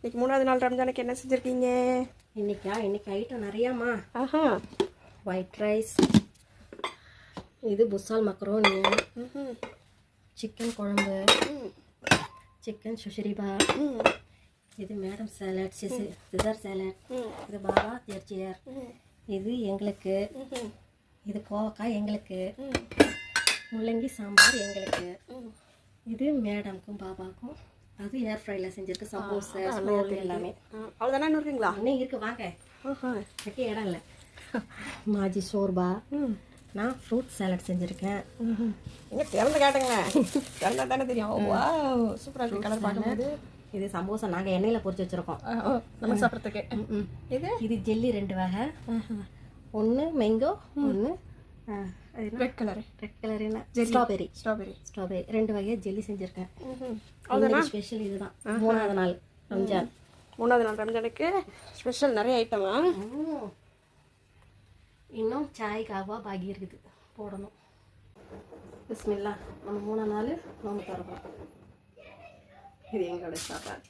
இன்னைக்கு 3வது நாள் ரம்ஜானுக்கு என்ன செஞ்சுருக்கீங்க? இன்னைக்கு ஐட்டம் நிறையாம்மா. ஆஹா, ஒயிட் ரைஸ், இது புசால் மக்ரோனி, சிக்கன் குழம்பு, சிக்கன் சுஷரிபா, இது மேடம் சாலட், சிசர் சாலட், இது பாபா தேர்ச்சியர், இது எங்களுக்கு, இது கோவக்காய் எங்களுக்கு, முள்ளங்கி சாம்பார் எங்களுக்கு, இது மேடம்க்கும் பாபாக்கும். அது ஏர் ஃப்ரைல செஞ்சிருக்கு. சமோசா ஸ்ப்ரோல் எல்லாமே. அவ்வளோதானே இன்னும் இருக்குங்களா? இன்னும் இருக்கு, வாங்க. வைக்க இடம் இல்லை. மாஜி சோர்பா, நான் ஃப்ரூட் சாலட் செஞ்சுருக்கேன். இங்கே திறந்து காட்டுங்களேன், திறந்தா தானே தெரியும். வா, சூப்பராக இருக்கு கலர் பார்க்கும்போது. இது சமோசா நாங்கள் எண்ணெயில் பொரிச்சு வச்சுருக்கோம் நம்ம சாப்பிட்றதுக்கு. இது ஜெல்லி 2 வகை, ஒன்று மேங்கோ, ஒன்று ரெட் கலர் என்ன ஸ்ட்ராபெரி 2 வகையாக ஜெல்லி செஞ்சுருக்கேன். ஸ்பெஷல் இதுதான். 3வது நாள் ரம்ஜான். 3வது நாள் ரம்ஜானுக்கு ஸ்பெஷல் நிறைய ஐட்டமா. இன்னும் சாய் காவா பாகி இருக்குது, போடணும். பிஸ்மில்லா. நம்ம 3 நாள் நோம்பு திறப்போம். இது எங்களோட சாப்பாடு.